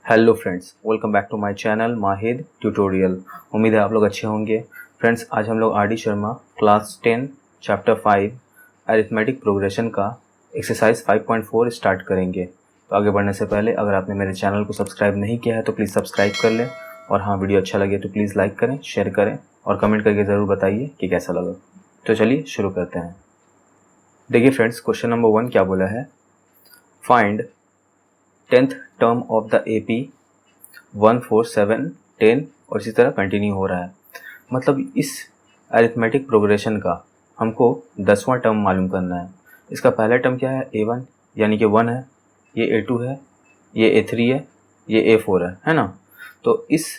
Hello friends, welcome back to my channel Mahid tutorial. उम्मीद है आप लोग अच्छे होंगे। फ्रेंड्स, आज हम लोग R D Sharma class 10 chapter 5 arithmetic progression का एक्सरसाइज 5.4 स्टार्ट करेंगे। तो आगे बढ़ने से पहले अगर आपने मेरे चैनल को सब्सक्राइब नहीं किया है तो प्लीज़ सब्सक्राइब कर लें, और हाँ, वीडियो अच्छा लगे तो प्लीज़ लाइक करें, शेयर करें और कमेंट करके ज़रूर बताइए कि कैसा लगा। तो चलिए शुरू करते हैं। देखिए फ्रेंड्स, क्वेश्चन नंबर 1 क्या बोला है, find 10th term of the AP 1, 4, 7, 10 और इसी तरह कंटिन्यू हो रहा है। मतलब इस अरिथमेटिक प्रोग्रेशन का हमको 10वां टर्म मालूम करना है। इसका पहला टर्म क्या है, A1 यानी कि 1 है, ये A2 है, ये A3 है, ये A4 है ना। तो इस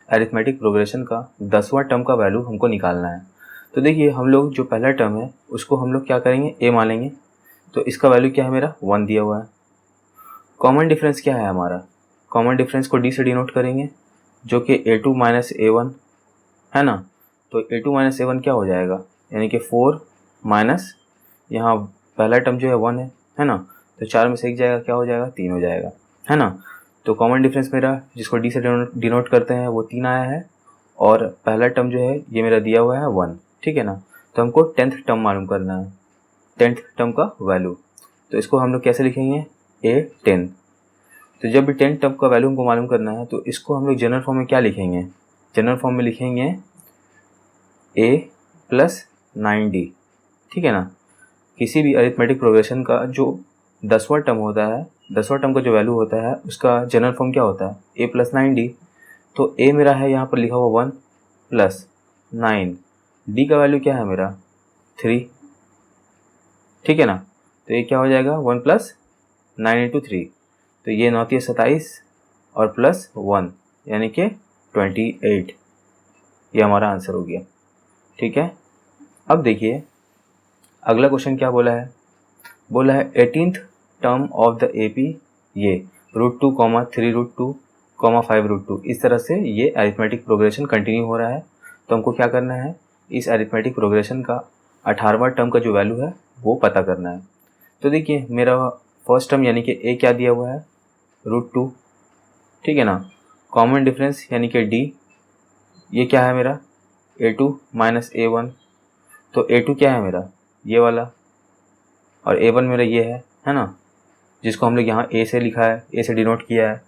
अरिथमेटिक प्रोग्रेशन का 10वां टर्म का वैल्यू हमको निकालना है। तो देखिए, हम लोग जो पहला टर्म है उसको हम लोग क्या करेंगे, A मानेंगे। तो इसका वैल्यू क्या है, मेरा 1 दिया हुआ है। कॉमन डिफरेंस क्या है हमारा, कॉमन डिफरेंस को D से डिनोट करेंगे, जो कि A2 माइनस A1 है ना। तो A2 माइनस A1 क्या हो जाएगा, यानी कि 4 माइनस यहाँ पहला टर्म जो है 1 है ना। तो 4 में से एक जाएगा, क्या हो जाएगा, 3 हो जाएगा, है ना। तो कॉमन डिफरेंस मेरा जिसको D से डिनोट करते हैं वो 3 आया है, और पहला टर्म जो है ये मेरा दिया हुआ है 1, ठीक है ना। तो हमको 10th टर्म मालूम करना है, 10th टर्म का वैल्यू। तो इसको हम लोग कैसे लिखेंगे, A10। तो जब भी 10 टर्म का वैल्यू हमको मालूम करना है तो इसको हम लोग जनरल फॉर्म में क्या लिखेंगे, जनरल फॉर्म में लिखेंगे A प्लस 9D, ठीक है ना। किसी भी अरिथमेटिक प्रोग्रेशन का जो 10वां टर्म होता है, 10वां टर्म का जो वैल्यू होता है उसका जनरल फॉर्म क्या होता है, A प्लस 9D। तो A मेरा है यहाँ पर लिखा हुआ 1 प्लस 9, D का वैल्यू क्या है मेरा 3, ठीक है ना। तो ये क्या हो जाएगा, 1 प्लस 9 इंटू 3, तो ये 9 × 27 और प्लस 1 यानी कि 28, ये हमारा आंसर हो गया, ठीक है। अब देखिए अगला क्वेश्चन क्या बोला है, बोला है 18th term of the AP, ये √2, 3 √2, 5 √2, इस तरह से ये अरिथमेटिक प्रोग्रेशन कंटिन्यू हो रहा है। तो हमको क्या करना है, इस अरिथमेटिक प्रोग्रेशन का 18वां टर्म का जो वैल्यू है वो पता करना है। तो देखिए मेरा फर्स्ट टर्म यानी कि A क्या दिया हुआ है, √2, ठीक है ना। कॉमन डिफरेंस यानी कि D, ये क्या है मेरा A2 माइनस A1। तो A2 क्या है मेरा, ये वाला, और A1 मेरा ये है ना, जिसको हम लोग यहाँ A से लिखा है, A से डिनोट किया है।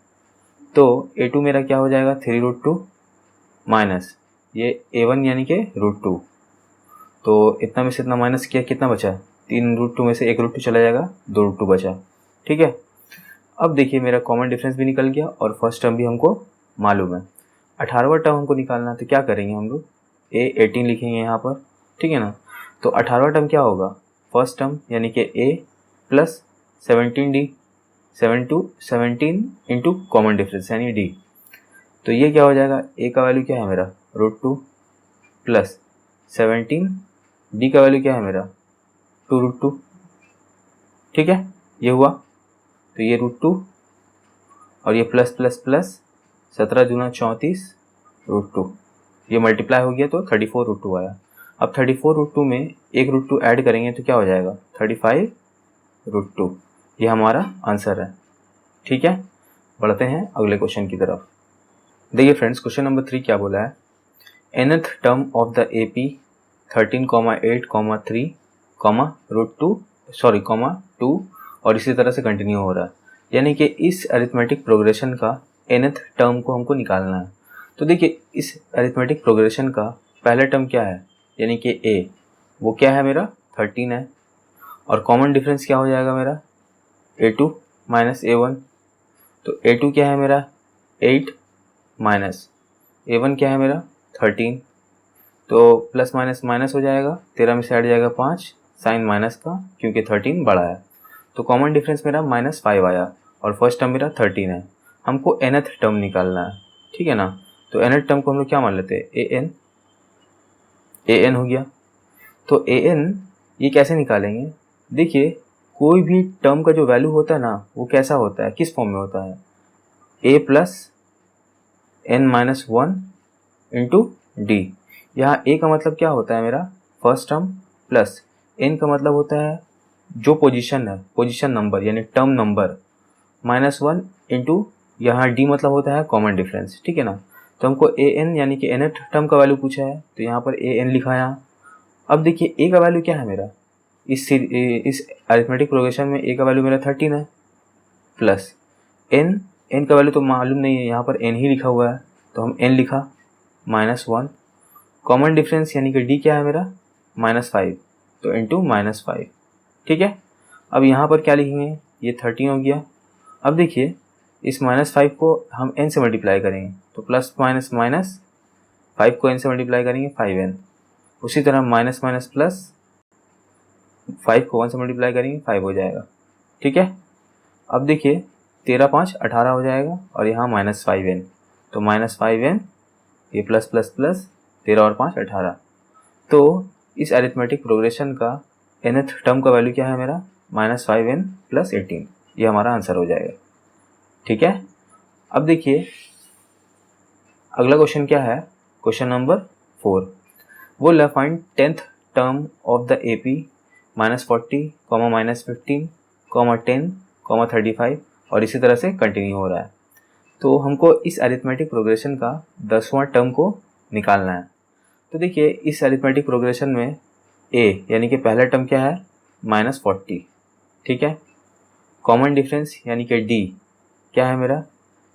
तो A2 मेरा क्या हो जाएगा, 3 √2 माइनस ये A1 यानी कि √2। तो इतना में से इतना माइनस किया, कितना बचा, 3 √2 में से 1 √2 चला जाएगा, 2 √2 बचा, ठीक है। अब देखिए मेरा कॉमन डिफरेंस भी निकल गया और फर्स्ट टर्म भी हमको मालूम है। 18वां टर्म हमको निकालना है, तो क्या करेंगे हम लोग, A18 लिखेंगे यहाँ पर, ठीक है ना। तो 18वां टर्म क्या होगा, फर्स्ट टर्म यानी कि A plus 17D, 17 into common difference यानी D। तो ये क्या हो जाएगा, A का वैल्यू क्या है मेरा √2 प्लस 17, D का वैल्यू क्या है मेरा 2 √2, ठीक है, ये हुआ। तो ये √2 और ये प्लस प्लस प्लस 17 दूना 34 √2, ये मल्टीप्लाई हो गया तो 34 √2 आया। अब 34 √2 में एक √2 ऐड करेंगे तो क्या हो जाएगा, 35 √2, ये हमारा आंसर है, ठीक है। बढ़ते हैं अगले क्वेश्चन की तरफ। देखिए फ्रेंड्स, क्वेश्चन नंबर 3 क्या बोला है, nth term of the AP 13, 8, 3, √2 और इसी तरह से कंटिन्यू हो रहा है। यानी कि इस अरिथमेटिक प्रोग्रेशन का nth टर्म को हमको निकालना है। तो देखिए इस अरिथमेटिक प्रोग्रेशन का पहला टर्म क्या है, यानी कि A, वो क्या है मेरा 13 है, और कॉमन डिफरेंस क्या हो जाएगा मेरा A2 माइनस A1। तो A2 क्या है मेरा 8 माइनस A1 क्या है मेरा 13। तो प्लस माइनस माइनस हो जाएगा, 13 में से हट जाएगा 5, साइन माइनस का, क्योंकि 13 बड़ा है। तो कॉमन डिफरेंस मेरा -5 आया, और फर्स्ट टर्म मेरा 13 है। हमको nth टर्म निकालना है, ठीक है ना। तो nth टर्म को हम लोग क्या मान लेते हैं, an हो गया। तो an ये कैसे निकालेंगे, देखिए कोई भी टर्म का जो वैल्यू होता है ना वो कैसा होता है, किस फॉर्म में होता है, a plus n-1 into D. यहाँ a का मतलब क्या होता है मेरा फर्स्ट टर्म, प्लस n का मतलब होता है जो पोजीशन है, पोजीशन नंबर यानी टर्म नंबर, -1 इंटू यहाँ डी मतलब होता है कॉमन डिफरेंस, ठीक है ना। तो हमको ए एन यानी कि nth टर्म का वैल्यू पूछा है, तो यहाँ पर ए एन लिखा यहाँ। अब देखिए ए का वैल्यू क्या है मेरा, इस अरिथमेटिक प्रोग्रेशन में ए का वैल्यू मेरा 13 है, प्लस एन का वैल्यू तो मालूम नहीं है, यहाँ पर एन ही लिखा हुआ है, तो हम एन लिखा -1। कॉमन डिफरेंस यानी कि डी क्या है मेरा -5, तो इंटू -5, ठीक है। अब यहाँ पर क्या लिखेंगे, ये 13 हो गया। अब देखिए इस -5 को हम n से मल्टीप्लाई करेंगे, तो प्लस माइनस माइनस 5 को n से मल्टीप्लाई करेंगे 5n। उसी तरह माइनस माइनस प्लस 5 को 1 से मल्टीप्लाई करेंगे 5 हो जाएगा, ठीक है। अब देखिए 13 5 18 हो जाएगा, और यहाँ -5n, तो -5n, ये प्लस प्लस प्लस 13 और 5 18। तो इस अरिथमेटिक प्रोग्रेशन का nth टर्म का वैल्यू क्या है मेरा -5n + 18, ये हमारा आंसर हो जाएगा, ठीक है। अब देखिए अगला क्वेश्चन क्या है, क्वेश्चन नंबर 4। बोल find 10th term of the AP -40, -15, -10, -35 और इसी तरह से कंटिन्यू हो रहा है। तो हमको इस अरिथमेटिक प्रोग्रेशन का 10वां टर्म को निकालना है। तो देखिए इस अरिथमेटिक प्रोग्रेशन में a यानी कि पहला टर्म क्या है -40, ठीक है। कॉमन डिफरेंस यानी कि d क्या है मेरा,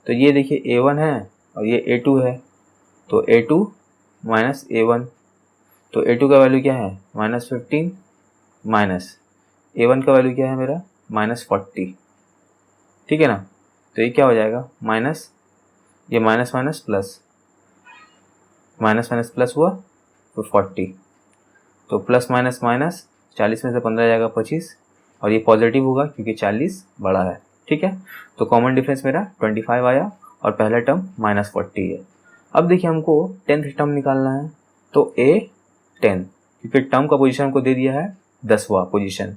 तो ये देखिए a1 है और ये a2 है, तो a2 माइनस a1, तो a2 का वैल्यू क्या है -15 माइनस a1 का वैल्यू क्या है मेरा -40, ठीक है ना। तो ये क्या हो जाएगा माइनस, ये minus minus plus, minus minus plus हुआ तो 40, तो प्लस माइनस माइनस 40 में से 15 जाएगा 25, और ये पॉजिटिव होगा क्योंकि 40 बड़ा है, ठीक है। तो कॉमन डिफरेंस मेरा 25 आया और पहला टर्म -40 है। अब देखिए हमको 10th टर्म निकालना है, तो a10, क्योंकि टर्म का पोजीशन हमको दे दिया है 10वां पोजीशन,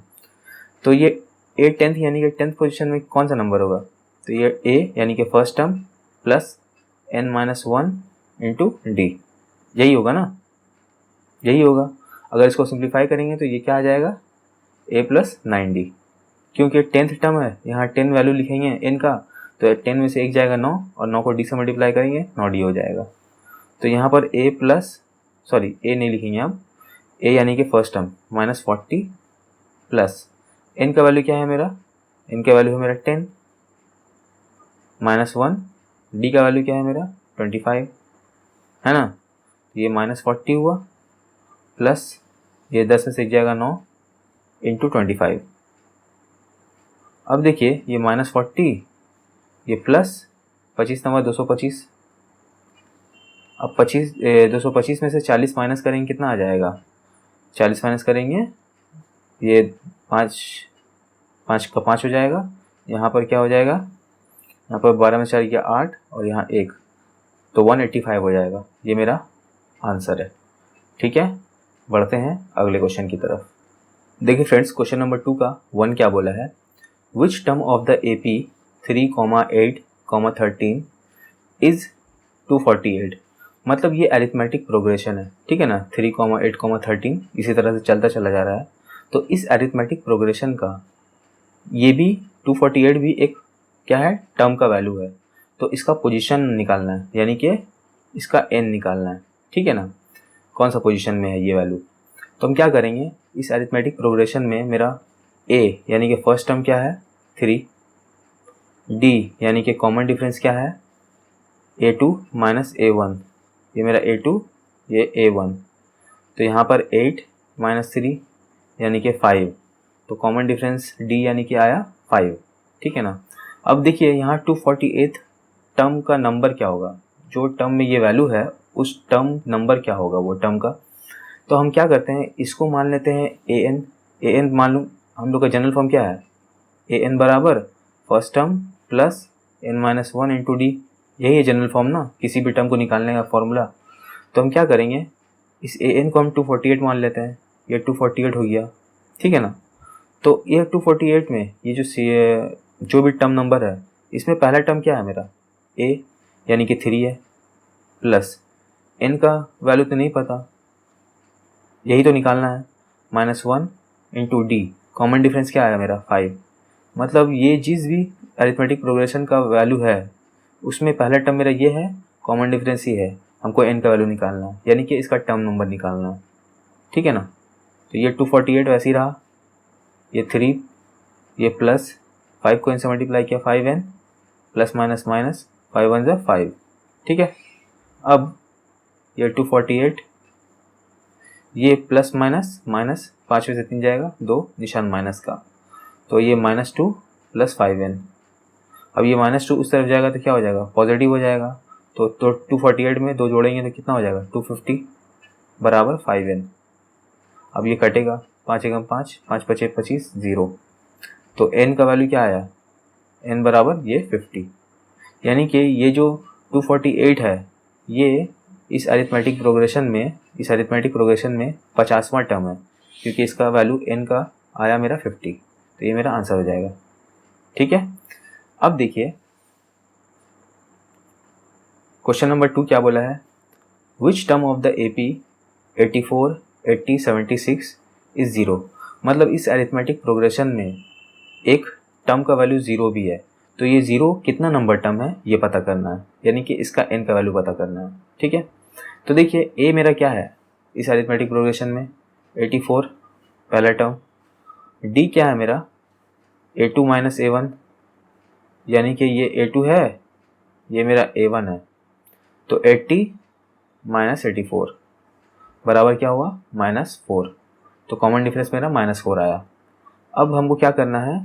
तो ये a10th यानी कि 10th पोजीशन में कौन सा नंबर होगा, तो ये a यानी कि first term plus n-1 into D, यही होगा ना, यही होगा। अगर इसको सिंप्लीफाई करेंगे तो ये क्या आ जाएगा a + 9d, क्योंकि 10th टर्म है, यहाँ 10 वैल्यू लिखेंगे n का, तो 10 में से 1 जाएगा 9, और 9 को d से मल्टीप्लाई करेंगे 9d हो जाएगा। तो यहाँ पर a नहीं लिखेंगे हम, a यानी कि फर्स्ट टर्म -40 प्लस n का वैल्यू क्या है मेरा, n का वैल्यू है मेरा 10 -1, d का वैल्यू क्या है मेरा 25, है ना। ये -40 हुआ प्लस ये 10 में से 1 जाएगा 9 इंटू 25। अब देखिए ये -40, ये प्लस 25 नंबर 225। अब 225 में से 40 माइनस करेंगे कितना आ जाएगा, 40 माइनस करेंगे ये 5 का 5 हो जाएगा। यहाँ पर क्या हो जाएगा, यहाँ पर 12 में 4 गया 8 और यहाँ 1, तो 185 हो जाएगा, ये मेरा आंसर है, ठीक है। बढ़ते हैं अगले क्वेश्चन की तरफ। देखिए फ्रेंड्स क्वेश्चन नंबर 2 का 1 क्या बोला है, which term of the AP 3, 8, 13 is 248। मतलब ये अरिथमेटिक प्रोग्रेशन है, ठीक है ना, 3, 8, 13 इसी तरह से चलता चला जा रहा है। तो इस अरिथमेटिक प्रोग्रेशन का ये भी 248 भी एक क्या है टर्म का वैल्यू है, तो इसका पोजीशन निकालना है, यानी कि इसका n निकालना है, ठीक है ना, कौन सा पोजीशन में है ये वैल्यू। तो हम क्या करेंगे, इस अरिथमेटिक प्रोग्रेशन में मेरा a यानी कि फर्स्ट टर्म क्या है 3, d यानी कि कॉमन डिफरेंस क्या है a2 माइनस a1, ये मेरा a2 ये a1, तो यहाँ पर 8 - 3 यानी कि 5, तो कॉमन डिफरेंस d यानी कि आया 5, ठीक है ना। अब देखिए यहाँ 248 टर्म का नंबर क्या होगा, जो टर्म में ये वैल्यू है उस टर्म नंबर क्या होगा वो टर्म का। तो हम क्या करते हैं, इसको मान लेते हैं an मालूम, हम लोग का जनरल फॉर्म क्या है an बराबर first term plus n-1 into D, यही है जनरल फॉर्म ना किसी भी टर्म को निकालने का फॉर्मूला। तो हम क्या करेंगे, इस an को हम 248 मान लेते हैं, ये 248 हो गया, ठीक है ना। तो ये 248 में ये जो भी टर्म नंबर है इसमें पहला टर्म क्या है मेरा a यानी कि 3 है, प्लस n का वैल्यू तो नहीं पता, यही तो निकालना है, -1 इंटू डी, कॉमन डिफरेंस क्या आया मेरा 5। मतलब ये जिस भी अरिथमेटिक प्रोग्रेशन का वैल्यू है उसमें पहला टर्म मेरा ये है, कॉमन डिफरेंस ही है, हमको n का वैल्यू निकालना है, यानी कि इसका टर्म नंबर निकालना है, ठीक है ना। तो ये 248 वैसे ही रहा, ये 3, ये प्लस 5 को n से मल्टीप्लाई किया 5n, प्लस माइनस माइनस 5 1 ज़ा 5, ठीक है। अब ये 248, ये प्लस माइनस माइनस 5 में से 3 जाएगा, 2 निशान माइनस का, तो ये -2 प्लस 5n। अब ये -2 उस तरफ जाएगा तो क्या हो जाएगा, पॉजिटिव हो जाएगा। तो 248 में 2 जोड़ेंगे तो कितना हो जाएगा, 250 बराबर 5n। अब ये कटेगा, 5 एकम 5, 5 पचे 25, 0। तो n का वैल्यू क्या आया, n बराबर ये 50, यानी कि ये जो 248 है ये इस अरिथमेटिक प्रोग्रेशन में 50वां टर्म है, क्योंकि इसका वैल्यू n का आया मेरा 50, तो ये मेरा आंसर हो जाएगा, ठीक है। अब देखिए क्वेश्चन नंबर 2 क्या बोला है, which term of the AP 84, 80, 76 is 0। मतलब इस अरिथमेटिक प्रोग्रेशन में एक टर्म का वैल्यू 0 भी है, तो ये 0 कितना नंबर टर्म है ये पता करना है, यानी कि इसका n का वैल्यू पता करना है, ठीक है। तो देखिए a मेरा क्या है इस अरिथमेटिक प्रोग्रेशन में, 84 पहला टर्म, d क्या है मेरा, a2 माइनस a1, यानी कि ये a2 है, ये मेरा a1 है, तो 80 माइनस 84 बराबर क्या हुआ, -4। तो कॉमन डिफरेंस मेरा -4 आया। अब हमको क्या करना है,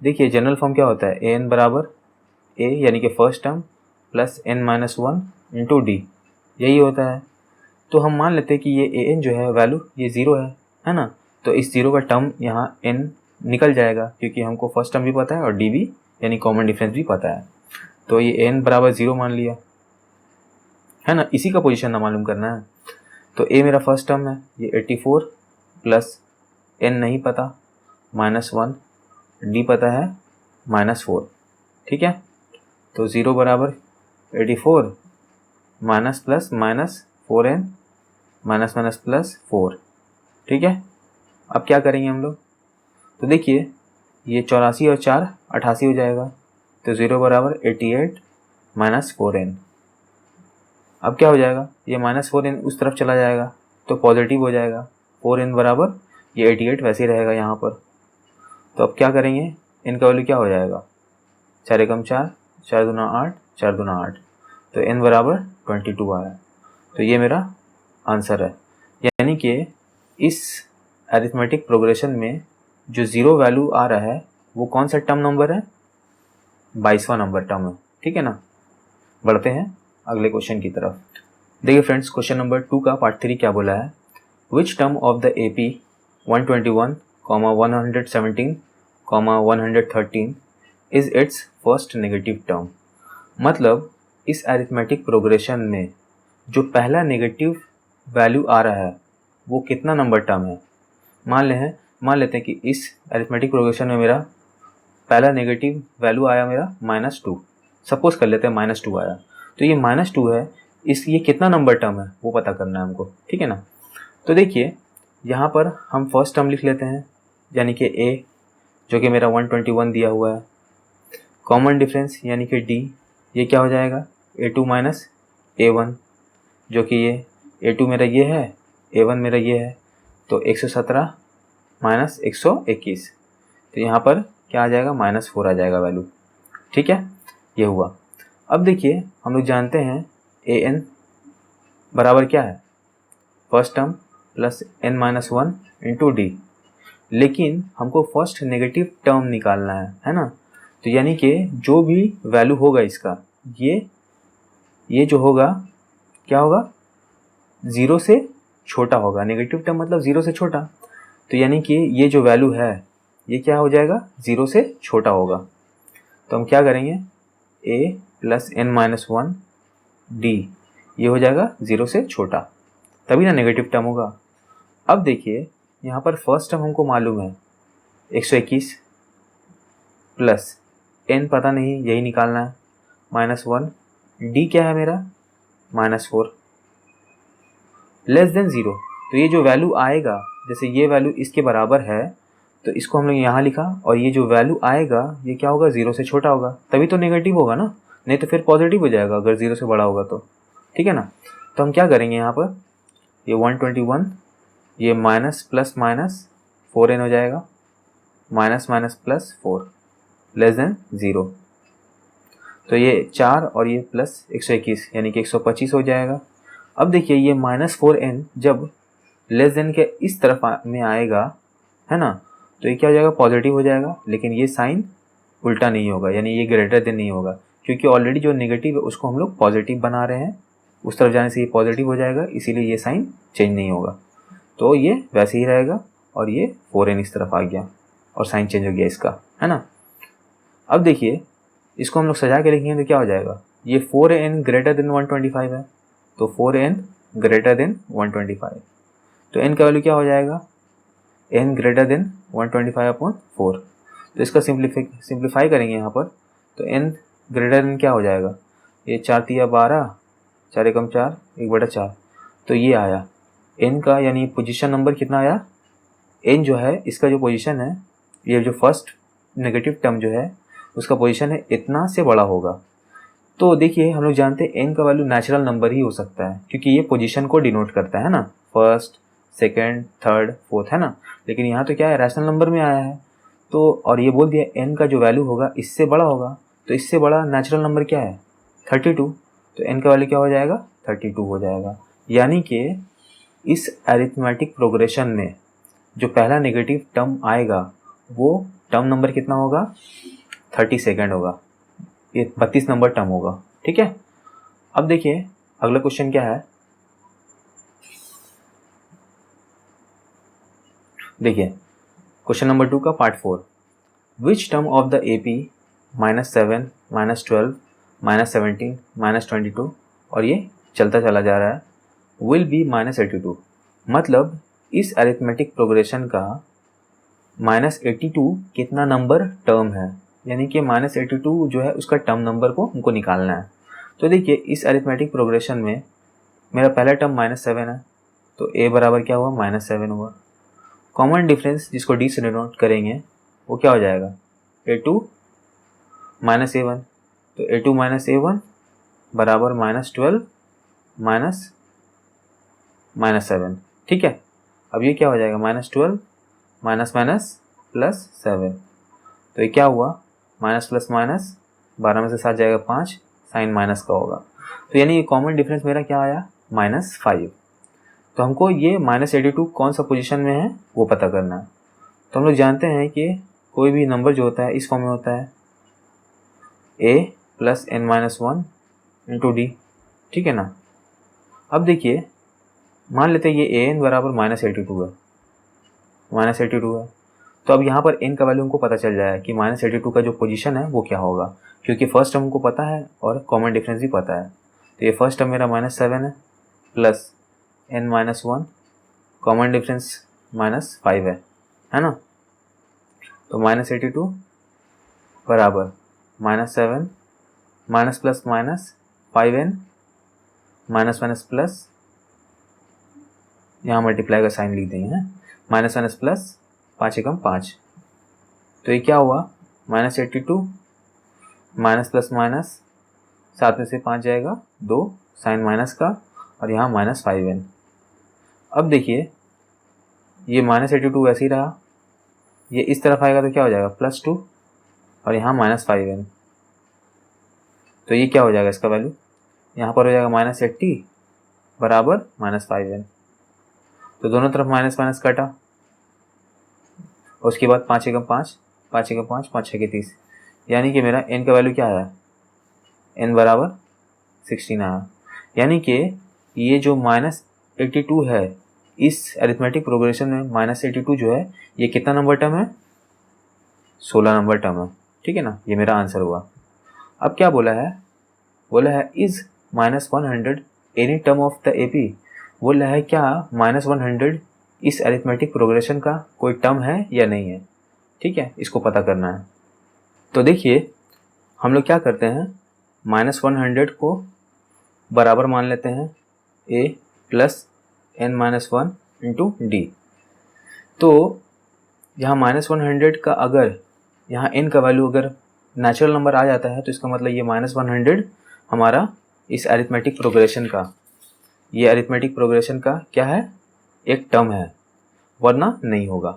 देखिए जनरल फॉर्म क्या होता है, an बराबर a यानी कि first term plus n-1 into D, यही होता है। तो हम मान लेते हैं कि ये an जो है वैल्यू ये 0 है ना। तो इस 0 का टर्म यहाँ n निकल जाएगा, क्योंकि हमको फर्स्ट टर्म भी पता है और डी भी यानी कॉमन डिफरेंस भी पता है। तो ये n बराबर 0 मान लिया है ना, इसी का पोजीशन ना मालूम करना है। तो a मेरा फर्स्ट टर्म है ये 84 प्लस n नहीं पता -1, d पता है -4, ठीक है। तो 0 बराबर 84 minus plus minus 4n minus minus plus 4, ठीक है। अब क्या करेंगे हम लोग, तो देखिए ये 84 और 4 88 हो जाएगा, तो 0 बराबर 88 माइनस 4n। अब क्या हो जाएगा, ये -4n उस तरफ चला जाएगा तो पॉजिटिव हो जाएगा, 4n बराबर ये 88 वैसे ही रहेगा यहाँ पर। तो अब क्या करेंगे, n का वैल्यू क्या हो जाएगा, 4 एकम 4, 4 दूना 8, 4 दूना 8, तो n बराबर 22 आया। तो ये मेरा आंसर है, यानी कि इस अरिथमेटिक प्रोग्रेशन में जो 0 वैल्यू आ रहा है वो कौन सा टर्म नंबर है, 22वां नंबर टर्म है, ठीक है ना। बढ़ते हैं अगले क्वेश्चन की तरफ। देखिए फ्रेंड्स क्वेश्चन नंबर 2 का पार्ट 3 क्या बोला है, which term of the AP 121, 117, 113 is it's first negative term. मतलब इस अरिथमेटिक प्रोग्रेशन में जो पहला नेगेटिव वैल्यू आ रहा है वो कितना नंबर टर्म है। मान लेते हैं कि इस अरिथमेटिक प्रोग्रेशन में मेरा पहला नेगेटिव वैल्यू आया मेरा -2, सपोज कर लेते हैं -2 आया, तो ये -2 है, ये कितना नंबर टर्म है वो पता करना है हमको, ठीक है ना। तो देखिए यहाँ पर हम फर्स्ट टर्म लिख लेते हैं, यानी कि a जो कि मेरा 121 दिया हुआ है, कॉमन डिफरेंस यानी कि d, ये क्या हो जाएगा, a2 माइनस a1, जो कि ये a2 मेरा ये है, a1 मेरा ये है, तो 117 माइनस 121, तो यहाँ पर क्या आ जाएगा, -4 आ जाएगा वैल्यू, ठीक है, ये हुआ। अब देखिए हम लोग जानते हैं an बराबर क्या है, first term plus n-1 into D, लेकिन हमको फर्स्ट नेगेटिव टर्म निकालना है ना। तो यानी कि जो भी वैल्यू होगा इसका, ये जो होगा क्या होगा, 0 से छोटा होगा, नेगेटिव टर्म मतलब 0 से छोटा, तो यानी कि ये जो वैल्यू है ये क्या हो जाएगा, 0 से छोटा होगा। तो हम क्या करेंगे, a प्लस n-1 d, ये हो जाएगा 0 से छोटा, तभी ना नेगेटिव टर्म होगा। अब देखिए यहाँ पर फर्स्ट टर्म हमको मालूम है 121 प्लस n पता नहीं, यही निकालना है, -1, d क्या है मेरा -4, लेस देन 0। तो ये जो वैल्यू आएगा, जैसे ये वैल्यू इसके बराबर है तो इसको हम लोग यहाँ लिखा, और ये जो वैल्यू आएगा ये क्या होगा, 0 से छोटा होगा, तभी तो नेगेटिव होगा ना। नहीं तो फिर पॉजिटिव हो जाएगा अगर 0 से बड़ा होगा तो, ठीक है ना। तो हम क्या करेंगे यहाँ पर, ये 121 ये माइनस प्लस माइनस 4n हो जाएगा, minus minus plus 4 less than 0। तो ये 4 और ये प्लस 121 यानी कि 125 हो जाएगा। अब देखिए ये -4n जब लेस देन के इस तरफ में आएगा, है ना, तो ये क्या हो जाएगा, पॉजिटिव हो जाएगा। लेकिन ये साइन उल्टा नहीं होगा, यानी ये ग्रेटर देन नहीं होगा, क्योंकि ऑलरेडी जो नेगेटिव है उसको हम लोग पॉजिटिव बना रहे हैं, उस तरफ जाने से ये पॉजिटिव हो जाएगा, इसीलिए ये साइन चेंज नहीं होगा। तो ये वैसे ही रहेगा और ये 4n इस तरफ आ गया और साइन चेंज हो गया इसका, है ना। अब देखिए इसको हम लोग सजा के लिखेंगे तो क्या हो जाएगा, ये 4n ग्रेटर देन 125 है, तो 4n ग्रेटर देन 125, तो n का वैल्यू क्या हो जाएगा, n ग्रेटर देन 125/4। तो इसका सिंप्लीफाई करेंगे यहाँ पर, तो n ग्रेटर देन क्या हो जाएगा, ये 4 तिया 12, 4 एकम 4, 1/4, तो ये आया n का, यानी पोजीशन नंबर कितना आया, n जो है इसका जो पोजीशन है, ये जो फर्स्ट नेगेटिव टर्म जो है उसका पोजीशन है इतना से बड़ा होगा। तो देखिए हम लोग जानते हैं n का वैल्यू नेचुरल नंबर ही हो सकता है, क्योंकि ये पोजीशन को डिनोट करता है ना, फर्स्ट सेकेंड थर्ड फोर्थ, है ना। लेकिन यहाँ तो क्या है, रैशनल नंबर में आया है, तो और ये बोल दिया n का जो वैल्यू होगा इससे बड़ा होगा, तो इससे बड़ा नेचुरल नंबर क्या है, 32, तो n का वैल्यू क्या हो जाएगा, 32 हो जाएगा। यानी कि इस अरिथमेटिक प्रोग्रेशन में जो पहला नेगेटिव टर्म आएगा वो टर्म नंबर कितना होगा, 32 होगा, ये 32 नंबर टर्म होगा, ठीक है। अब देखिए अगला क्वेश्चन क्या है, देखिए क्वेश्चन नंबर 2 का part 4, which term of the AP -7 -12 -17 -22 और ये चलता चला जा रहा है, विल बी -82। मतलब इस अरिथमेटिक प्रोग्रेशन का -82 कितना नंबर टर्म है, यानी कि -82 जो है उसका टर्म नंबर को हमको निकालना है। तो देखिए इस अरिथमेटिक प्रोग्रेशन में मेरा पहला टर्म -7 है, तो a बराबर क्या हुआ, -7 हुआ। कॉमन डिफरेंस जिसको d से डिनोट करेंगे वो क्या हो जाएगा, a2 -a1, तो a2 -a1 बराबर -12 -7, ठीक है। अब ये क्या हो जाएगा, -12 माइनस माइनस प्लस 7, तो ये क्या हुआ, माइनस प्लस माइनस 12 में से 7 जाएगा 5, साइन माइनस का होगा, तो यानी ये कॉमन डिफरेंस मेरा क्या आया, -5। तो हमको ये -82 कौन सा पोजीशन में है वो पता करना है। तो हम लोग जानते हैं कि कोई भी नंबर जो होता है इस फॉर्म में होता है, a + n-1 × d, ठीक है ना। अब देखिए मान लेते हैं ये an बराबर -82 है, -82 है, तो अब यहाँ पर n का वैल्यू हमको पता चल जाएगा कि -82 का जो पोजीशन है वो क्या होगा, क्योंकि फर्स्ट टर्म हमको पता है और कॉमन डिफरेंस भी पता है। तो ये फर्स्ट टर्म मेरा -7 है प्लस n-1, कॉमन डिफरेंस -5 है ना। तो -82 बराबर -7 minus plus minus 5n minus minus plus, यहाँ मल्टीप्लाई का साइन लिख देंगे, माइनस माइनस प्लस 5 एकम 5, तो ये क्या हुआ, -82 माइनस प्लस माइनस 7 में से 5 जाएगा 2, साइन माइनस का, और यहाँ -5n। अब देखिए ये -82 वैसे ही रहा, ये इस तरफ आएगा तो क्या हो जाएगा, +2 और यहाँ -5n, तो ये क्या हो जाएगा इसका वैल्यू, यहाँ पर हो जाएगा -80 बराबर -5n। तो दोनों तरफ माइनस माइनस कटा, और उसके बाद 5 एकम 5, 5 एकम 5, 5 छः के 30, यानी कि मेरा n का वैल्यू क्या आया, n बराबर 16 आया। यानी कि ये जो -82 है इस अरिथमेटिक प्रोग्रेशन में -82 जो है ये कितना नंबर टर्म है, 16 नंबर टर्म है, ठीक है ना। ये मेरा आंसर हुआ। अब क्या बोला है is -100 any term of the AP, बोल रहा है क्या -100 इस अरिथमेटिक प्रोग्रेशन का कोई टर्म है या नहीं है, ठीक है, इसको पता करना है। तो देखिए हम लोग क्या करते हैं, -100 को बराबर मान लेते हैं a + n-1 × d। तो यहाँ -100 का अगर यहाँ n का वैल्यू अगर नेचुरल नंबर आ जाता है तो इसका मतलब ये -100 हमारा इस अरिथमेटिक प्रोग्रेशन का, ये अरिथमेटिक प्रोग्रेशन का क्या है, एक टर्म है, वरना नहीं होगा।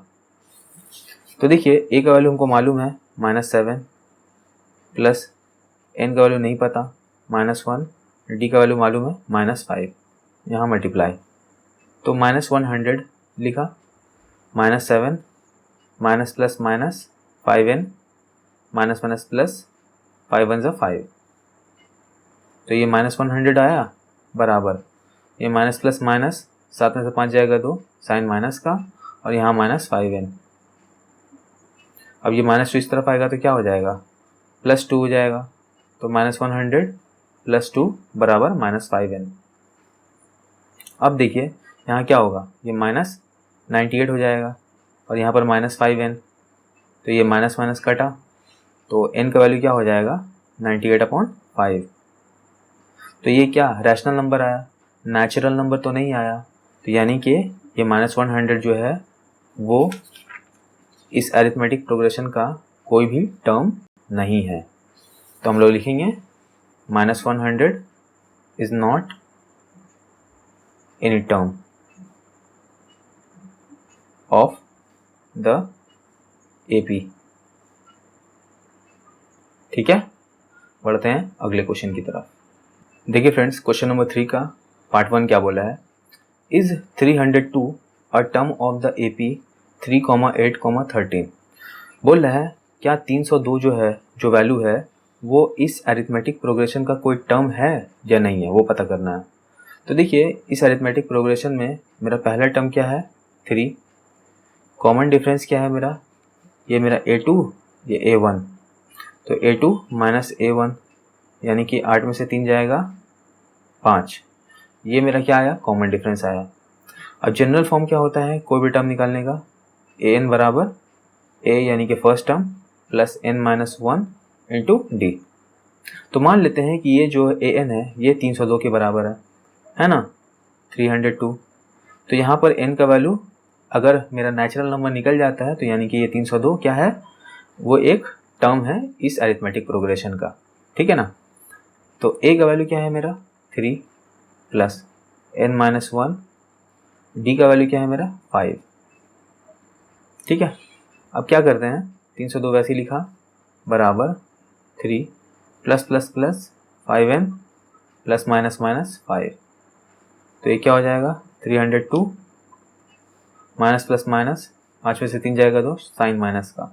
तो देखिए ए का वैल्यू हमको मालूम है -7 प्लस n का वैल्यू नहीं पता -1, d का वैल्यू मालूम है -5, यहाँ मल्टीप्लाई, तो -100 लिखा, -7 minus plus minus 5n minus minus plus 5 1 ज़ा 5, तो ये -100 आया बराबर, ये माइनस प्लस माइनस 7 में से 5 जाएगा 2, साइन माइनस का, और यहाँ -5n। अब ये -2 इस तरफ आएगा तो क्या हो जाएगा, +2 हो जाएगा, तो -100 + 2 बराबर -5n। अब देखिए यहाँ क्या होगा, ये -98 हो जाएगा और यहाँ पर -5n, तो ये माइनस माइनस कटा, तो n का वैल्यू क्या हो जाएगा 98/5। तो ये क्या रैशनल नंबर आया, नेचुरल नंबर तो नहीं आया, तो यानी कि ये -100 जो है वो इस अरिथमेटिक प्रोग्रेशन का कोई भी टर्म नहीं है। तो हम लोग लिखेंगे -100 is not any term of the AP। ठीक है, बढ़ते हैं अगले क्वेश्चन की तरफ। देखिए फ्रेंड्स, क्वेश्चन नंबर 3 का पार्ट 1 क्या बोला है, is 302 a term of the AP 3,8,13। बोल रहा है क्या 302 जो है, जो वैल्यू है वो इस अरिथमेटिक प्रोग्रेशन का कोई टर्म है या नहीं है, वो पता करना है। तो देखिए इस अरिथमेटिक प्रोग्रेशन में मेरा पहला टर्म क्या है 3, कॉमन डिफरेंस क्या है मेरा, ये मेरा A2 ये A1, तो A2 माइनस A1 यानी कि 8 में से 3 जाएगा 5, ये मेरा क्या आया, कॉमन डिफरेंस आया। अब जनरल फॉर्म क्या होता है कोई भी टर्म निकालने का, an बराबर a यानी कि first term plus n-1 into D. तो मान लेते हैं कि ये जो an है ये 302 के बराबर है ना, 302। तो यहाँ पर n का वैल्यू अगर मेरा नेचुरल नंबर निकल जाता है तो यानी कि ये 302 क्या है, वो एक टर्म है इस अरिथमेटिक प्रोग्रेशन का, ठीक है ना। तो a का वैल्यू क्या है मेरा 3 प्लस n-1, d का वैल्यू क्या है मेरा 5, ठीक है। अब क्या करते हैं, 302 वैसे लिखा बराबर 3 plus plus plus 5n plus minus minus 5, तो ये क्या हो जाएगा 302 माइनस प्लस माइनस 5 में से 3 जाएगा 2, साइन माइनस का,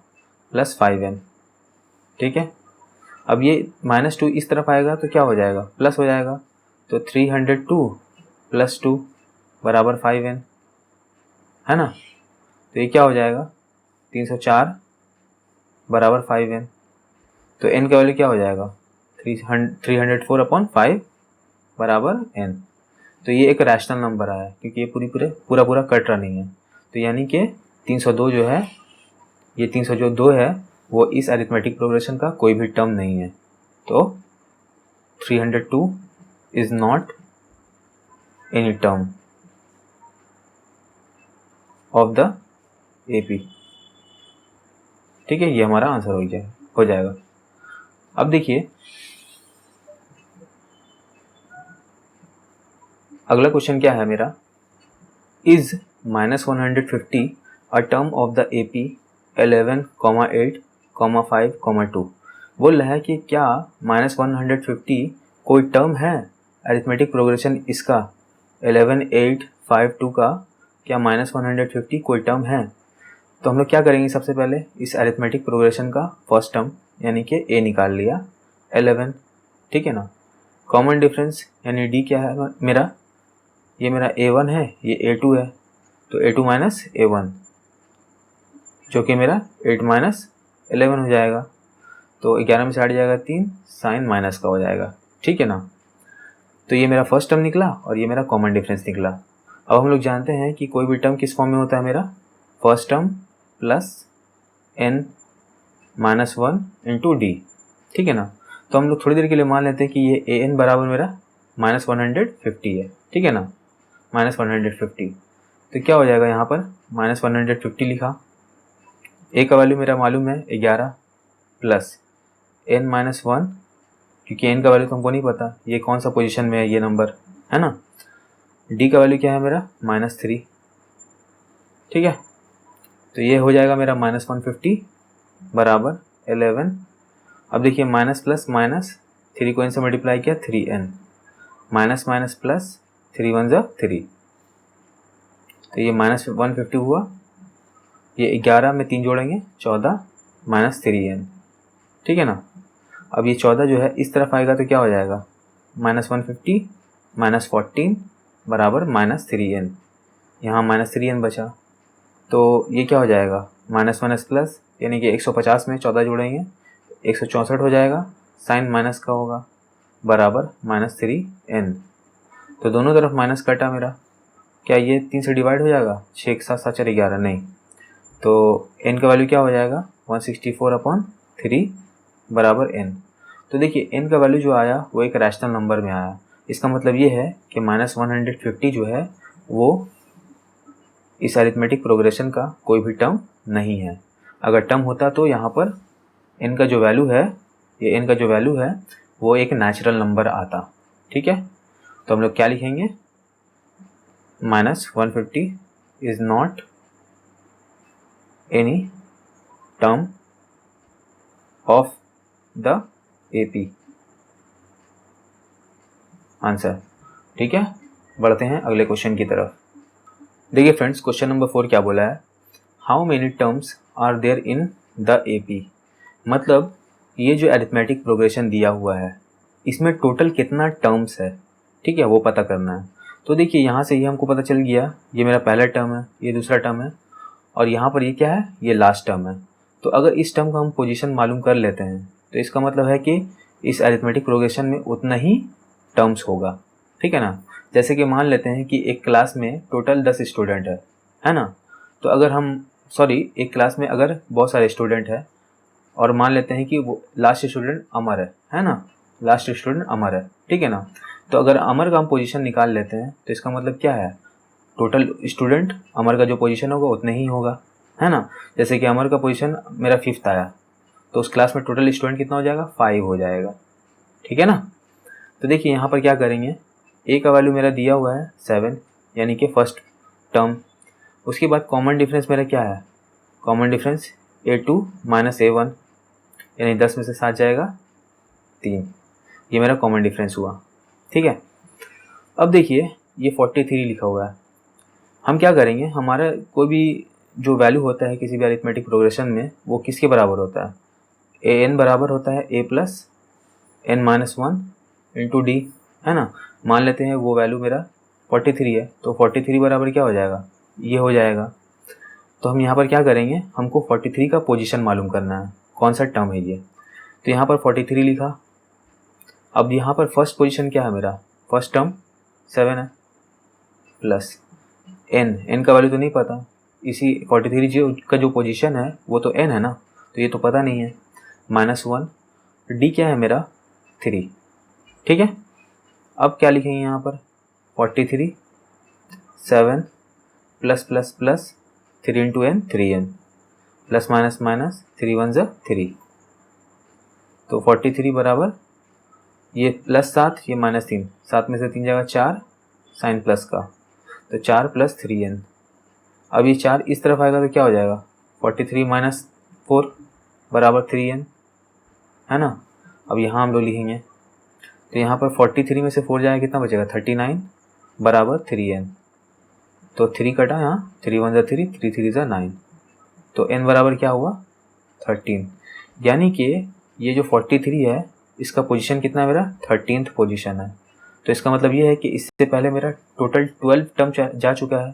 प्लस 5n, ठीक है। अब ये -2 इस तरफ आएगा तो क्या हो जाएगा, प्लस हो जाएगा, तो 302 प्लस 2 बराबर 5n, है ना। तो ये क्या हो जाएगा 304 बराबर 5n, तो n का वैल्यू क्या हो जाएगा 304/5 बराबर n। तो ये एक रैशनल नंबर आया क्योंकि ये पूरा कट रहा नहीं है, तो यानी कि 302 जो है, ये 302 है वो इस अरिथमेटिक प्रोग्रेशन का कोई भी टर्म नहीं है। तो 302 is not any term of the AP, ठीक है, ये हमारा आंसर हो जाएगा। अब देखिए अगला क्वेश्चन क्या है मेरा, is -150 a term of the AP 11,8, 5, 2। बोल रहा है कि क्या -150 कोई टर्म है अरिथमेटिक प्रोग्रेशन इसका 11, 8, 5, 2 का, क्या -150 कोई टर्म है। तो हम लोग क्या करेंगे, सबसे पहले इस अरिथमेटिक प्रोग्रेशन का फर्स्ट टर्म यानी कि a निकाल लिया 11, ठीक है ना। कॉमन डिफरेंस यानी d क्या है मेरा, ये मेरा A1 है, ये A2 है, तो A2 माइनस A1 जो कि मेरा 8 माइनस 11 हो जाएगा, तो 11 में से हट जाएगा 3, साइन माइनस का हो जाएगा, ठीक है ना। तो ये मेरा फर्स्ट टर्म निकला और ये मेरा कॉमन डिफरेंस निकला। अब हम लोग जानते हैं कि कोई भी टर्म किस फॉर्म में होता है मेरा, first term plus n-1 into D, ठीक है ना। तो हम लोग थोड़ी देर के लिए मान लेते हैं कि ये an बराबर मेरा -150 है, ठीक है ना, -150। तो क्या हो जाएगा यहाँ पर -150 लिखा, a का वैल्यू मेरा मालूम है 11 प्लस n माइनस वन, क्योंकि n का वैल्यू तो हमको नहीं पता ये कौन सा पोजीशन में है ये नंबर, है ना। d का वैल्यू क्या है मेरा -3, ठीक है। तो ये हो जाएगा मेरा -150 बराबर 11। अब देखिए माइनस प्लस माइनस 3 को n से मल्टीप्लाई किया 3n, माइनस माइनस प्लस 3 1 जा 3, तो ये -150 हुआ। ये 11 में 3 जोड़ेंगे 14 माइनस 3n, ठीक है ना। अब ये 14 जो है इस तरफ आएगा तो क्या हो जाएगा -150 माइनस 14 बराबर -3n, यहाँ -3n बचा, तो ये क्या हो जाएगा माइनस माइनस प्लस, यानी कि 150 में 14 जोड़ेंगे 164 हो जाएगा, साइन माइनस का होगा बराबर -3n। तो दोनों तरफ माइनस कटा मेरा, क्या ये 3 से डिवाइड हो जाएगा, 6 एक साथ 7 4 11 नहीं, तो n का वैल्यू क्या हो जाएगा 164/3 बराबर n। तो देखिए n का वैल्यू जो आया वो एक रैशनल नंबर में आया, इसका मतलब ये है कि -150 जो है वो इस अरिथमेटिक प्रोग्रेशन का कोई भी टर्म नहीं है। अगर टर्म होता तो यहाँ पर n का जो वैल्यू है, ये n का जो वैल्यू है वो एक नेचुरल नंबर आता, ठीक है। तो हम लोग क्या लिखेंगे, -150 is not any term of the AP answer, ठीक है। बढ़ते हैं अगले क्वेश्चन की तरफ। देखिए फ्रेंड्स, क्वेश्चन नंबर 4 क्या बोला है, how many terms are there in the AP। मतलब ये जो अरिथमेटिक प्रोग्रेशन दिया हुआ है इसमें टोटल कितना टर्म्स है, ठीक है, वो पता करना है। तो देखिए यहाँ से ये हमको पता चल गया, ये मेरा पहला टर्म है, ये दूसरा टर्म है, और यहाँ पर ये क्या है, ये लास्ट टर्म है। तो अगर इस टर्म का हम पोजीशन मालूम कर लेते हैं तो इसका मतलब है कि इस अरिथमेटिक प्रोग्रेशन में उतना ही टर्म्स होगा, ठीक है ना। जैसे कि मान लेते हैं कि एक क्लास में टोटल 10 स्टूडेंट है ना। तो अगर हम एक क्लास में अगर बहुत सारे स्टूडेंट है और मान लेते हैं कि वो लास्ट स्टूडेंट अमर है ना, लास्ट स्टूडेंट अमर है, ठीक है ना। तो अगर अमर का हम पोजीशन निकाल लेते हैं तो इसका मतलब क्या है, टोटल स्टूडेंट अमर का जो पोजीशन होगा उतने ही होगा, है ना। जैसे कि अमर का पोजीशन मेरा 5th आया तो उस क्लास में टोटल स्टूडेंट कितना हो जाएगा, 5 हो जाएगा, ठीक है ना। तो देखिए यहाँ पर क्या करेंगे, ए का वैल्यू मेरा दिया हुआ है 7 यानी कि फर्स्ट टर्म। उसके बाद कॉमन डिफरेंस मेरा क्या है, common difference A2 minus A1 यानी 10 में से 7 जाएगा 3, ये मेरा कॉमन डिफरेंस हुआ, ठीक है। अब देखिए ये 43 लिखा हुआ है, हम क्या करेंगे, हमारा कोई भी जो वैल्यू होता है किसी भी अरिथमेटिक प्रोग्रेशन में वो किसके बराबर होता है, an बराबर होता है a plus n minus 1 into D, है ना। मान लेते हैं वो वैल्यू मेरा 43 है तो 43 बराबर क्या हो जाएगा, ये हो जाएगा। तो हम यहाँ पर क्या करेंगे, हमको 43 का पोजीशन मालूम करना है, कौन सा टर्म है ये। तो यहाँ पर 43 लिखा। अब यहाँ पर फर्स्ट पोजीशन क्या है मेरा, फर्स्ट टर्म 7 है प्लस n का वैल्यू तो नहीं पता, इसी 43 का जो पोजीशन है वो तो n है ना, तो ये तो पता नहीं है, -1, d क्या है मेरा 3, ठीक है। अब क्या लिखेंगे यहाँ पर 43 7 plus plus plus 3 into n 3n plus minus minus 3 1 जा 3, तो 43 बराबर ये प्लस 7 ये -3, 7 में से 3 जाएगा 4 साइन प्लस का, तो 4 प्लस 3n। अब ये 4 इस तरफ आएगा तो क्या हो जाएगा, 43 माइनस 4 बराबर 3n, है ना। अब यहाँ हम लोग लिखेंगे तो यहाँ पर 43 में से 4 जाएगा कितना बचेगा, 39 बराबर 3n। तो 3 कटा यहाँ, 3 1 जा 3, 3 3 जा 9, तो n बराबर क्या हुआ 13। यानी कि ये जो 43 है इसका पोजीशन कितना है मेरा, 13th पोजीशन है। तो इसका मतलब ये है कि इससे पहले मेरा टोटल 12 टर्म जा चुका है,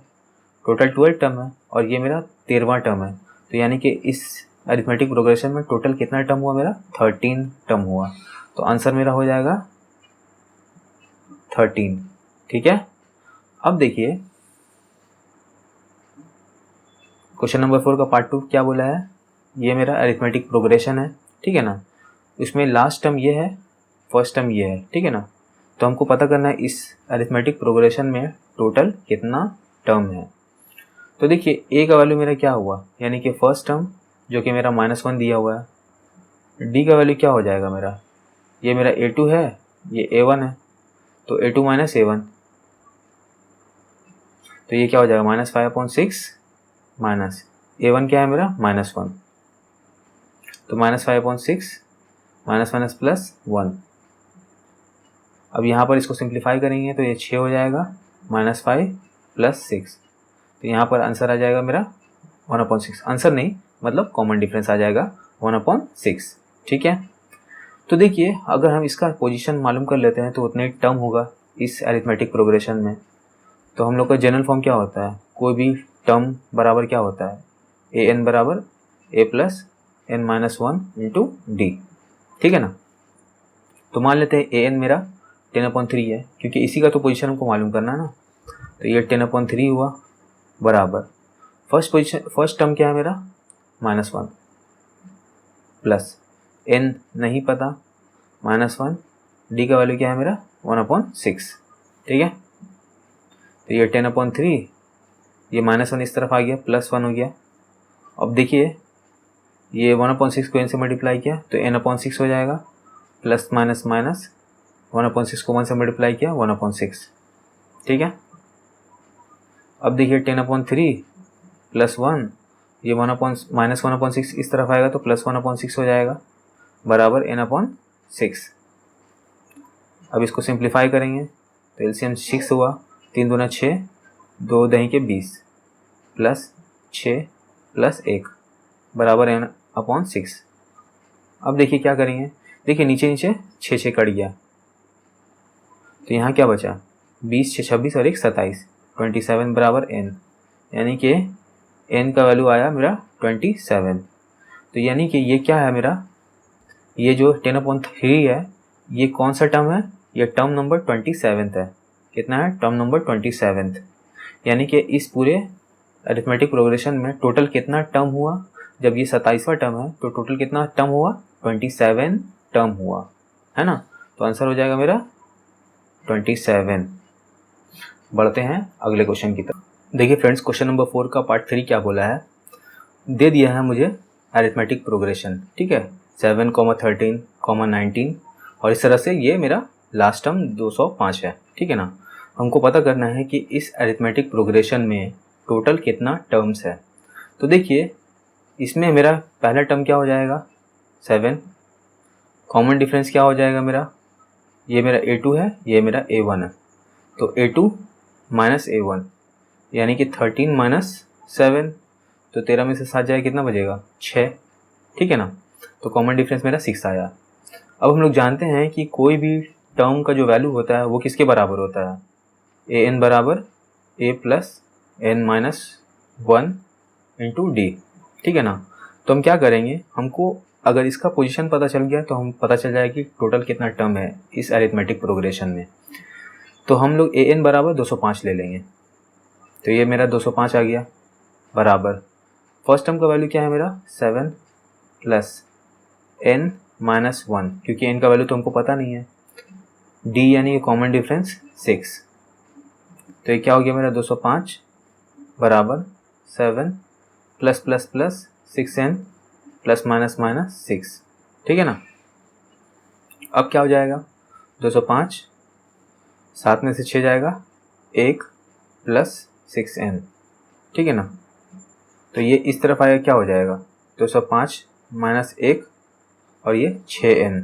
टोटल 12 टर्म है और ये मेरा 13वां टर्म है। तो यानी कि इस अरिथमेटिक प्रोग्रेशन में टोटल कितना टर्म हुआ मेरा, 13 टर्म हुआ। तो आंसर मेरा हो जाएगा 13, ठीक है। अब देखिए क्वेश्चन नंबर 4 का पार्ट 2 क्या बोला है, ये मेरा अरिथमेटिक प्रोग्रेशन है, ठीक है ना। इसमें लास्ट टर्म ये है, फर्स्ट टर्म ये है, ठीक है ना। तो हमको पता करना है इस अरिथमेटिक प्रोग्रेशन में टोटल कितना टर्म है। तो देखिए a का वैल्यू मेरा क्या हुआ, यानी कि फर्स्ट टर्म जो कि मेरा -1 दिया हुआ है, डी का वैल्यू क्या हो जाएगा मेरा, ये मेरा A2 है, ये A1 है, तो A2 माइनस A1, तो ये क्या हो जाएगा -5/6 माइनस A1 क्या है मेरा -1, तो -5/6 माइनस माइनस प्लस 1। अब यहाँ पर इसको सिंप्लीफाई करेंगे तो ये 6 हो जाएगा, -5 + 6, तो यहाँ पर आंसर आ जाएगा मेरा 1/6। आंसर नहीं मतलब कॉमन डिफरेंस आ जाएगा 1/6। ठीक है, तो देखिए अगर हम इसका पोजीशन मालूम कर लेते हैं तो उतना ही टर्म होगा इस अरिथमेटिक प्रोग्रेशन में। तो हम लोग का जनरल फॉर्म क्या होता है, कोई भी टर्म बराबर क्या होता है, an बराबर a + n-1 × d। ठीक है ना, तो मान लेते हैं an मेरा 10/3 है, क्योंकि इसी का तो पोजीशन हमको मालूम करना है ना, तो ये 10/3 हुआ बराबर फर्स्ट टर्म क्या है मेरा -1 प्लस n नहीं पता -1, d का वैल्यू क्या है मेरा 1/6। ठीक है, तो ये 10/3, ये -1 इस तरफ आ गया, +1 हो गया। अब देखिए ये 1/6 को n से मल्टीप्लाई किया तो n/6 हो जाएगा, प्लस माइनस माइनस 1/6 को 1 से मल्टीप्लाई किया 1/6। ठीक है, अब देखिए 10/3 + 1, ये -1/6 इस तरफ आएगा तो +1/6 हो जाएगा बराबर n/6। अब इसको सिंप्लीफाई करेंगे तो एलसीएम 6 हुआ, 3 दूना 6, 2 दही के 20 प्लस 6 + 1 बराबर n/6। अब देखिए क्या करेंगे, देखिए नीचे नीचे 6 कट गया, तो यहाँ क्या बचा 20 6 26 और 1 27, 27 बराबर n, यानी कि n का वैल्यू आया मेरा 27। तो यानी कि ये क्या है मेरा, ये जो 10/3 है ये कौन सा टर्म है, ये टर्म नंबर 27 है। कितना है, टर्म नंबर 27। यानी कि इस पूरे अरिथमेटिक प्रोग्रेशन में टोटल कितना टर्म हुआ, जब ये 27वां टर्म है तो टोटल कितना टर्म हुआ 27 टर्म हुआ, है ना। तो आंसर हो जाएगा मेरा 27। बढ़ते हैं अगले क्वेश्चन की तरफ। देखिए फ्रेंड्स, क्वेश्चन नंबर 4 का पार्ट 3 क्या बोला है, दे दिया है मुझे अरिथमेटिक प्रोग्रेशन। ठीक है, 7, 13, 19 और इस तरह से ये मेरा लास्ट टर्म 205 है। ठीक है ना, हमको पता करना है कि इस अरिथमेटिक प्रोग्रेशन में टोटल कितना टर्म्स है। तो देखिए इसमें मेरा पहला टर्म क्या हो जाएगा 7, कॉमन डिफरेंस क्या हो जाएगा मेरा, ये मेरा A2 है, ये मेरा A1 है, तो A2 माइनस A1 यानी कि 13 माइनस 7, तो 13 में से 7 जाए कितना बचेगा 6। ठीक है ना, तो कॉमन डिफरेंस मेरा 6 आया। अब हम लोग जानते हैं कि कोई भी टर्म का जो वैल्यू होता है वो किसके बराबर होता है, an बराबर a + n-1 × d। ठीक है ना, तो हम क्या करेंगे, हमको अगर इसका पोजीशन पता चल गया तो हम पता चल जाएगा कि टोटल कितना टर्म है इस अरिथमेटिक प्रोग्रेशन में। तो हम लोग an बराबर 205 ले लेंगे, तो ये मेरा 205 आ गया बराबर फर्स्ट टर्म का वैल्यू क्या है मेरा 7 + n-1, क्योंकि n का वैल्यू तो हमको पता नहीं है, d यानी कॉमन डिफरेंस 6, तो ये क्या हो गया मेरा 205 बराबर 7 + 6n ± -6। ठीक है ना, अब क्या हो जाएगा 205, 7 में से 6 जाएगा 1 + 6n। ठीक है ना, तो ये इस तरफ आएगा क्या हो जाएगा 205 - 1 और ये 6n,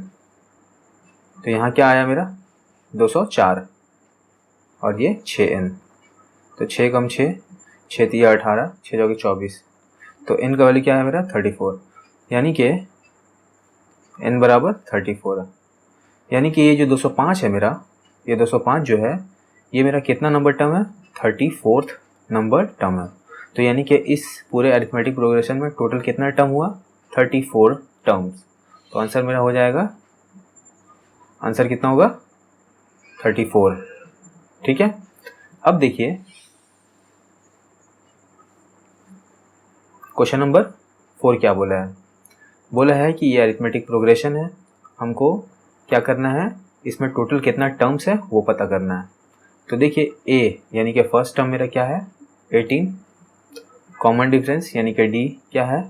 तो यहाँ क्या आया मेरा 204 और ये 6n, तो 6 कम 6, 6 × 18, 6 × 24, तो n का वैल्यू क्या है मेरा 34, यानी कि n बराबर 34 है। यानी कि ये जो 205 है मेरा, ये 205 जो है ये मेरा कितना नंबर टर्म है 34th नंबर टर्म है। तो यानी कि इस पूरे अरिथमेटिक प्रोग्रेशन में टोटल कितना टर्म हुआ 34 टर्म्स। तो आंसर मेरा हो जाएगा, आंसर कितना होगा 34। ठीक है, अब देखिए क्वेश्चन नंबर 4 क्या बोला है, बोला है कि ये अरिथमेटिक प्रोग्रेशन है, हमको क्या करना है इसमें टोटल कितना टर्म्स है वो पता करना है। तो देखिए a यानी कि फर्स्ट टर्म मेरा क्या है 18, कॉमन डिफरेंस यानी कि d क्या है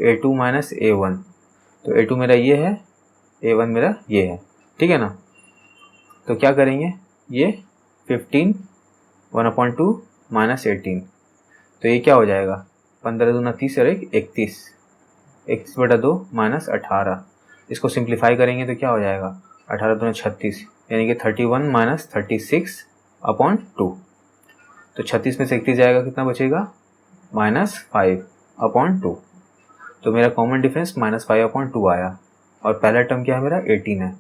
A2 - A1, तो A2 मेरा ये है, A1 मेरा ये है, ठीक है ना। तो क्या करेंगे, ये 15 1/2 माइनस 18, तो ये क्या हो जाएगा, 15 दूना 30 और 31, 31/2 माइनस 18। इसको सिंप्लीफाई करेंगे तो क्या हो जाएगा, 18 दूना 36, यानी कि 31 माइनस 36/2। तो 36 में से 31 जाएगा, कितना बचेगा, -5/2। तो मेरा कॉमन डिफरेंस -5/2 आया, और पहला टर्म क्या है मेरा, 18 है।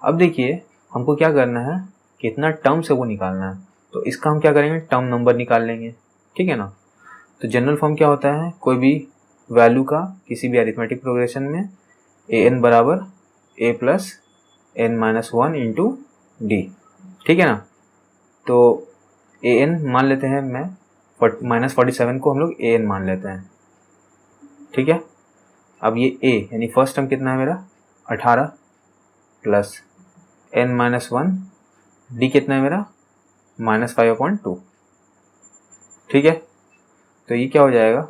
अब देखिए हमको क्या करना है, कितना टर्म से वो निकालना है, तो इसका हम क्या करेंगे, टर्म नंबर निकाल लेंगे, ठीक है ना। तो जनरल फॉर्म क्या होता है, कोई भी वैल्यू का किसी भी अरिथमेटिक प्रोग्रेशन में an बराबर a plus n-1 into D, ठीक है ना। तो an मान लेते हैं, मैं -47 को हम लोग an मान लेते हैं, ठीक है। अब ये a यानी फर्स्ट टर्म कितना है मेरा, 18 प्लस n-1, डी कितना है मेरा, -5/2, ठीक है। तो ये क्या हो जाएगा,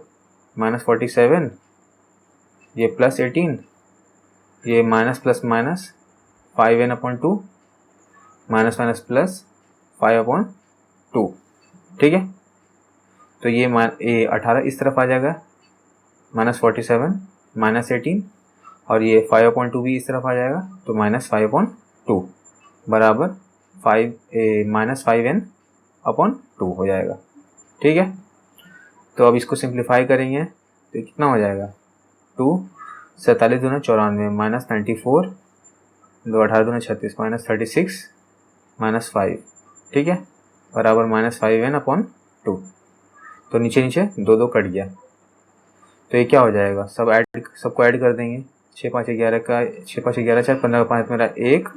-47, ये +18, ये minus plus minus 5n/2, minus minus plus 5/2, ठीक है। तो ये 18 इस तरफ आ जाएगा, -47 -18, और ये 5/2 भी इस तरफ आ जाएगा, तो -5/2 बराबर -5n/2 हो जाएगा, ठीक है। तो अब इसको सिंप्लीफाई करेंगे तो कितना हो जाएगा, 2 47 दूना 94 -94, 2 18 दूना 36 -36 -5, ठीक है, बराबर -5n/2। तो नीचे नीचे 2 कट गया, तो ये क्या हो जाएगा, सबको ऐड कर देंगे, 6 5 11 का 6 5 11 4 15 5 मेरा 1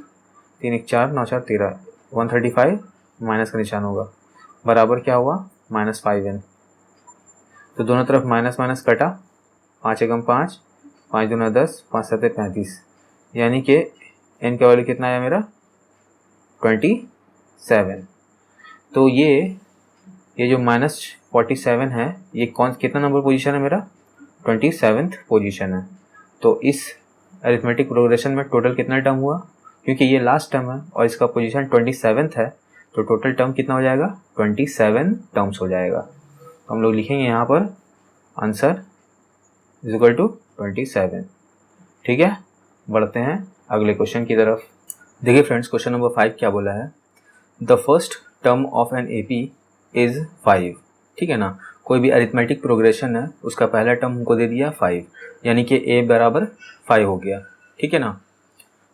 3 1 4 9 4 13 135 माइनस का निशान होगा, बराबर क्या हुआ, -5n। तो दोनों तरफ माइनस माइनस कटा, 5 एकम 5 5 दूना 10 5 7 35, यानी कि n का वैल्यू कितना आया मेरा, 27। तो ये जो -47 है, ये कितना नंबर पोजीशन है मेरा, 27th पोजीशन है। तो इस अरिथमेटिक प्रोग्रेशन में टोटल कितना टर्म हुआ, क्योंकि ये लास्ट टर्म है और इसका पोजीशन 27th है, तो टोटल टर्म कितना हो जाएगा, 27 टर्म्स हो जाएगा। तो हम लोग लिखेंगे यहाँ पर आंसर = 27, ठीक है। बढ़ते हैं अगले क्वेश्चन की तरफ। देखिए फ्रेंड्स, क्वेश्चन नंबर 5 क्या बोला है, the first term of an AP is 5, ठीक है ना। कोई भी अरिथमेटिक प्रोग्रेशन है, उसका पहला टर्म हमको दे दिया 5, यानी कि a बराबर 5 हो गया, ठीक है ना।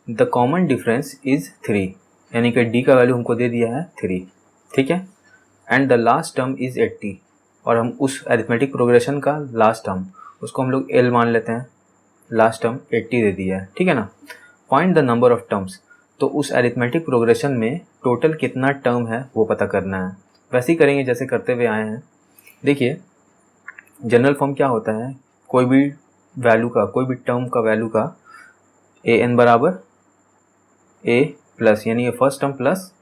द कॉमन डिफरेंस इज 3, यानी कि d का वैल्यू हमको दे दिया है 3, ठीक है। And the last term is 80, और हम उस अरिथमेटिक प्रोग्रेशन का लास्ट टर्म, उसको हम लोग l मान लेते हैं, लास्ट टर्म 80 दे दिया है, ठीक है ना। Find the number of terms, तो उस अरिथमेटिक प्रोग्रेशन में टोटल कितना टर्म है वो पता करना है। वैसे ही करेंगे जैसे करते हुए आए हैं। देखिए जनरल फॉर्म क्या होता है, कोई भी वैल्यू का, कोई भी टर्म का वैल्यू का an बराबर a प्लस, यानी ये फर्स्ट टर्म प्लस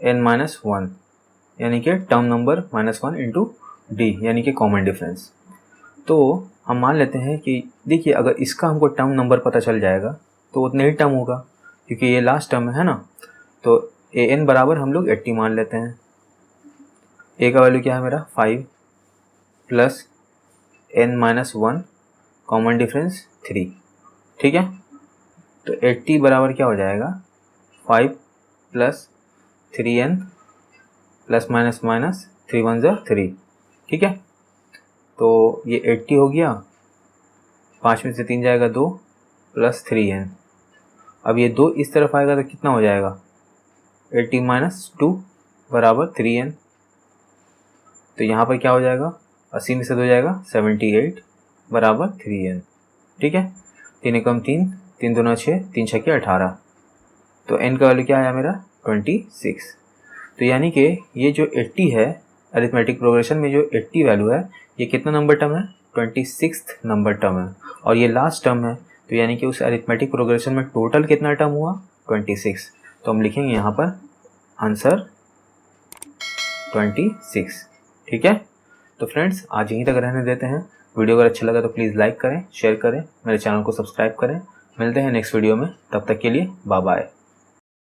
n-1, यानी कि टर्म नंबर -1 इंटू डी, यानी कि कॉमन डिफरेंस। तो हम मान लेते हैं कि देखिए अगर इसका हमको टर्म नंबर पता चल जाएगा तो उतने ही टर्म होगा, क्योंकि ये लास्ट टर्म है ना। तो an बराबर हम लोग 80 मान लेते हैं, a का वैल्यू क्या है मेरा 5 प्लस n-1, कॉमन डिफरेंस 3, ठीक है। तो 80 बराबर क्या हो जाएगा, 5 plus 3n plus minus minus 3 1 ज़ा 3, ठीक है। तो ये 80 हो गया, 5 में से 3 जाएगा 2 प्लस 3n। अब ये 2 इस तरफ आएगा तो कितना हो जाएगा, 80 - 2 बराबर 3n। तो यहाँ पर क्या हो जाएगा, 80 में से 2 जाएगा 78 बराबर 3n, ठीक है। 3 एकम 3 3 दूना 6 3 छक्के 18, तो n का वैल्यू क्या आया मेरा 26। तो यानी कि ये जो 80 है, अरिथमेटिक प्रोग्रेशन में जो 80 वैल्यू है, ये कितना नंबर टर्म है, 26th नंबर टर्म है, और ये लास्ट टर्म है। तो यानी कि उस अरिथमेटिक प्रोग्रेशन में टोटल कितना टर्म हुआ, 26। तो हम लिखेंगे यहाँ पर आंसर 26, ठीक है। तो फ्रेंड्स आज यहीं तक रहने देते हैं। वीडियो अगर अच्छा लगा तो प्लीज़ लाइक करें, शेयर करें, मेरे चैनल को सब्सक्राइब करें मिलते हैं नेक्स्ट वीडियो में, तब तक के लिए बाय बाय।